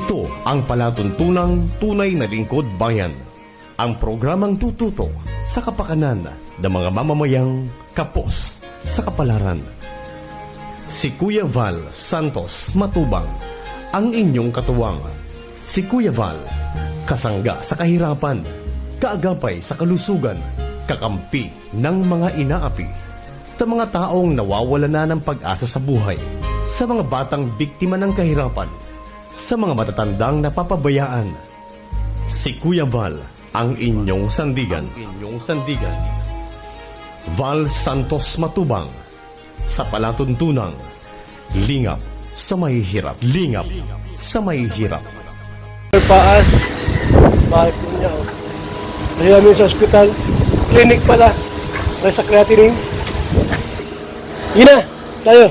Ito ang palatuntunang tunay na lingkod bayan. Ang programang tututo sa kapakanan ng mga mamamayang kapos sa kapalaran. Si Kuya Val Santos Matubang, ang inyong katuwang. Si Kuya Val, kasangga sa kahirapan, kaagapay sa kalusugan, kakampi ng mga inaapi, sa mga taong nawawala na ng pag-asa sa buhay, sa mga batang biktima ng kahirapan, sa mga matatandang napapabayaan. Si Kuya Val, ang inyong sandigan. Val Santos Matubang, sa palatuntunang lingap sa mahihirap. Lingap sa mahihirap. Paas, bakit po niya? Dahil namin sa ospital, clinic pala, may sa creatinine. Yun na, tayo.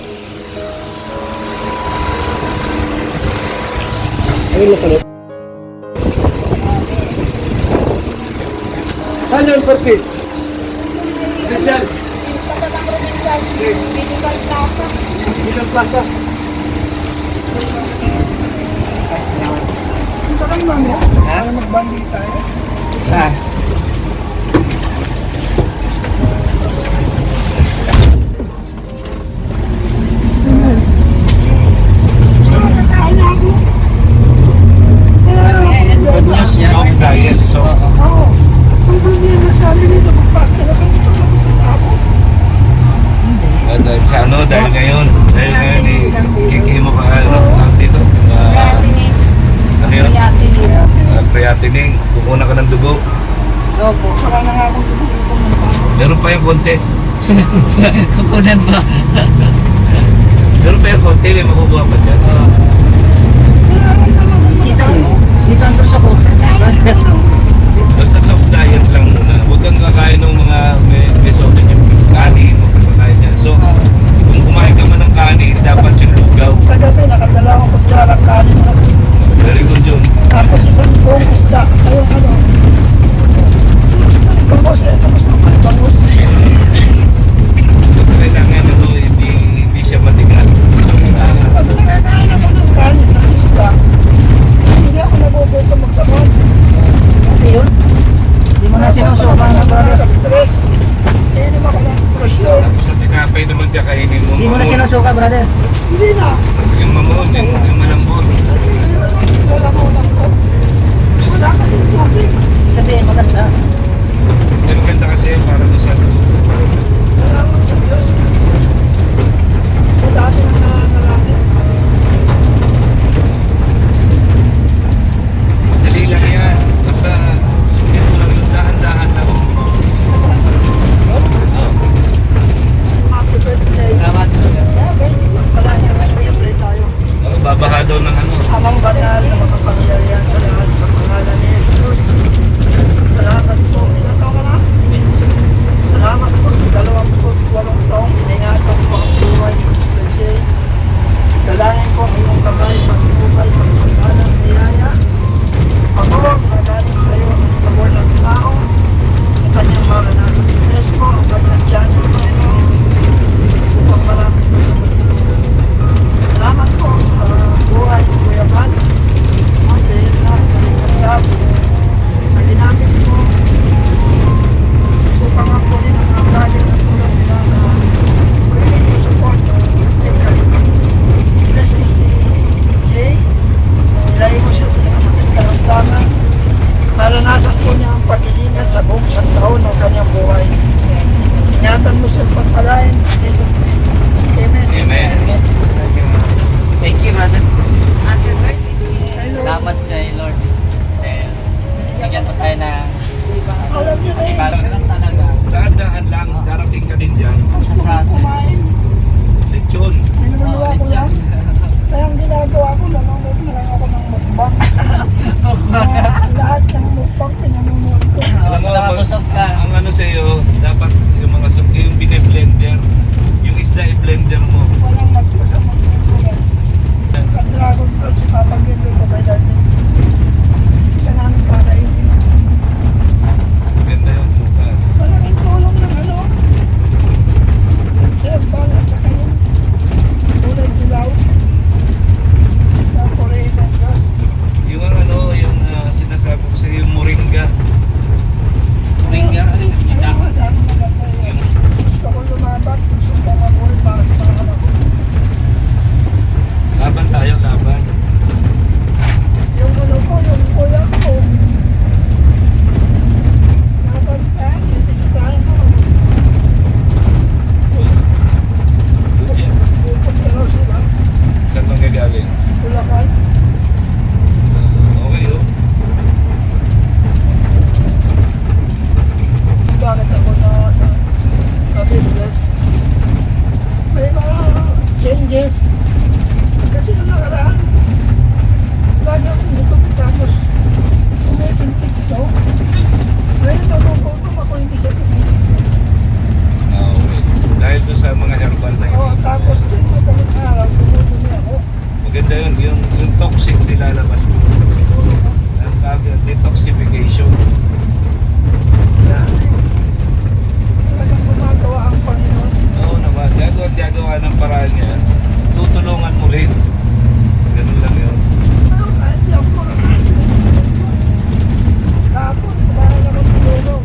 Ayun na pala. Saan yung party? Rizal. Medical Plaza. Medical Plaza. Ito kami mamaya. Para magbandi tayo. Saan? Good news yan. Soft diet, soft. Oo. Kung hindi mo sabi nito, magpasta na kami ito ako. Sa dahil ngayon kikimo ka, ang dito, ano yun? Creatinine, kukuna ka ng dugo. Opo. Saka na nga akong tumutukom ng pako. Meron pa yung konti. Kukunan ba? Meron pa yung konti, may makukuha pa dyan. Dito ang sa ko. Basta soft diet lang muna. Huwag kang kakain ng mga may sobrang yung kanin, huwag kang kakain yan. So, kung kumain ka man ng kanin, dapat yung lugaw. Kagabi, nakadala akong kutsarang kanin na. Very good yun. Tapos isang buong isda. Ayun ano. Bangos eh. Kamusta pa yung bangos? Basta kailangan hindi siya matigas. So, Pag nakakain ako ng kanin ng isda, hindi ako nagugutom magdamon. Ano yun? Hindi mo na sinusuka na brother. Stress. Hindi mo ako ng presyon. tapos sa tinapay naman kakainin mo. Hindi mo na mamon. sinusuka brother. Hindi na. Yung mamon, yung malambot. Wala mo lang ko. Wala kasing tubig. Sabihin maganda. Ang ganda kasi para doon sa Salamat sa Diyos. Sa dati na nananalangin. dali lang yan. Basta sundin mo lang yung dahan-dahan lang. Happy birthday. Salamat. Wala niya may pray tayo. Babaha daw ng ano. Amang banal na makapangyarihan sa lahat sa pangalan ni Jesus. Salamat po. Ilan taon ka na? Salamat po sa 28 taong iningatan po ang buhay ni Mr. J. Dalangin ko ang iyong kamay, pagtubay, pagpagpalang niyaya. Pagod na galing sa iyo ang pagod ng tao. Ang kanyang maranasan ng Presko, ang kanyang channel, Panginoon. Upang marami po sa mundo. Salamat po sa buhay ni Kuya Van. Ang dahil na kanyang na ginamit po upang ako rin ang nagaling at tulad nila na willing to support technically. Bless me si Jay, lalabas mo. Ang tawag detoxification. Yan. Talagang gumagawa ang Panginoon. Oo naman, gagawa ng paraan niya. Tutulungan mo rin. Ganun lang yun. Kahit di ako makakain. Tapos, kumain ako ng tulong.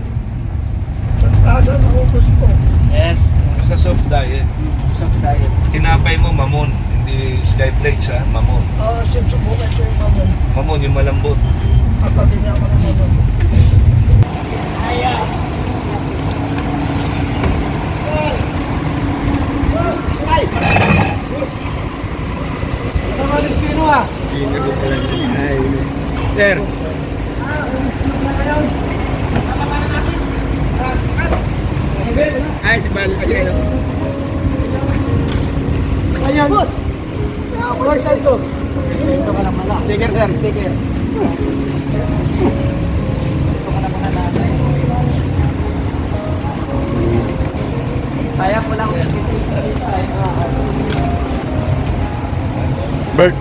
Isang tasa na ubos ko. Yes. Basta soft diet. Soft diet. Tinapay mo mamon, hindi skyflakes ha, mamon. Subukan ko yung mamon. Mamon yung malambot. Kapatid niya ako ng mamon. Ayan. Boss! Boss, ito. Sticker sir, sticker. Sayang mo lang. Bert.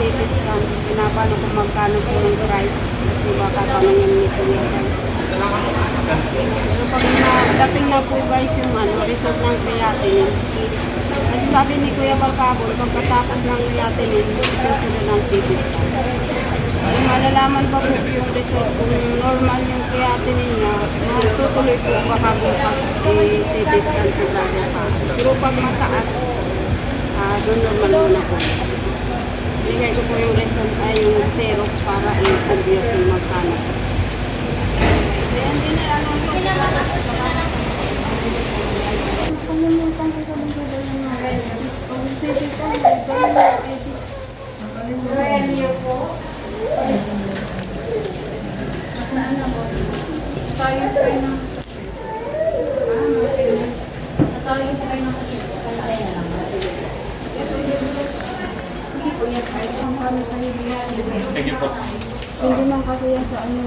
CT scan. Pinapaano kung magkano po yung price. Kasi baka tanongin ni Kuya Bal. Pero pag dating na po guys yung result ng creatinine. Kasi sabi ni Kuya Bal kahapon, pagkatapos ng creatinine, susunod ng CT scan. Kung malalaman pa po yung result, kung normal yung creatinine niya, matutuloy po baka bukas CT scan sa brother pa. Pero pag mataas, doon normal muna po. Bigay ko po yung result ay yung Xerox para i-compute yung magkano. Then, din na ano po. Kalimutan ko sa mga gawin ng ganyan. Kung sige ko, Relio po. Nasaan na po? Tayo sa kayo ng... Tayo sa kayo ng kasi. Kaya na lang. Thank you po. Hindi man kasi yan sa ano,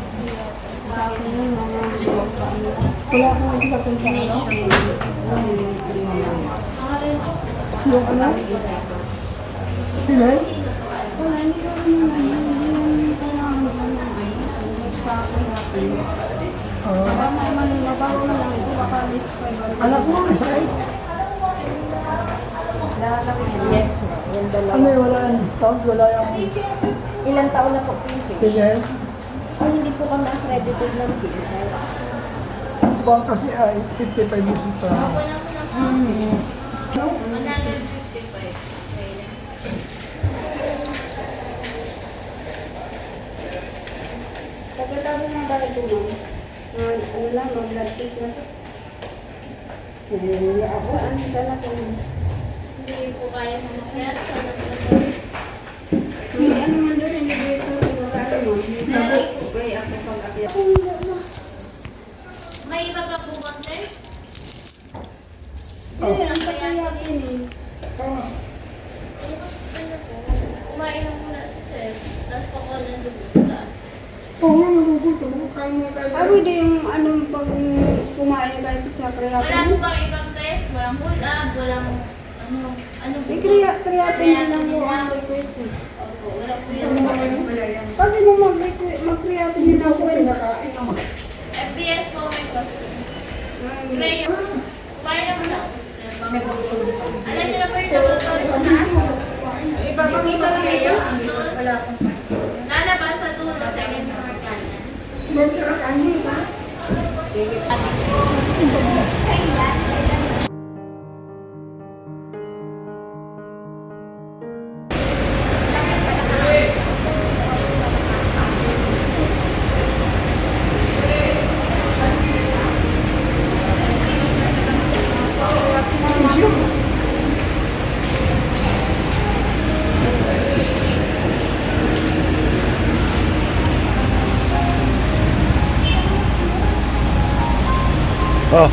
sa akin yung mga wala akong nagsapunta ano? Yung ano? Sila? Wala, hindi ko rin yung kailangan sa akin natin. Baka may manila, bago na lang ito, baka list pa yun. Anak mo, isa eh. Yes, yung Ano dalawa. yung wala yung discount? Wala yung... Ilang taon na po pinipig? Sige. Ay, hindi po kami accredited ng PSL. Baka kasi ay 55 years ito. Pagkatapos ng dahil po, ano lang, mag-blood test na. Nahihiya ako. Saan ka na po? Hindi po kaya mamakyan. May ano man doon, hindi dito, pinagkala mo. Okay, ako pag-akit. May iba pa po bang test? Hindi, ang pagkayakin eh. Kumain lang muna si Sir. Tapos pakuha ng dugo sa taas. Oo, nagugutom. Kain mo tayo. Ano hindi yung anong pag kumain kahit sa Wala kreatin? po bang ibang test? Walang pull up, walang ano po? May kreatin na lang po ang request eh. Opo, wala po yan. Kasi nung mag-kreatin din ako eh. FBS po may question. Gray. Kumain na muna ako, Sir. Alam niyo na po yung nakukuha sa taas? Ipapakita lang ito. Wala pong lalabas sa dulo, second floor kanan. Oh.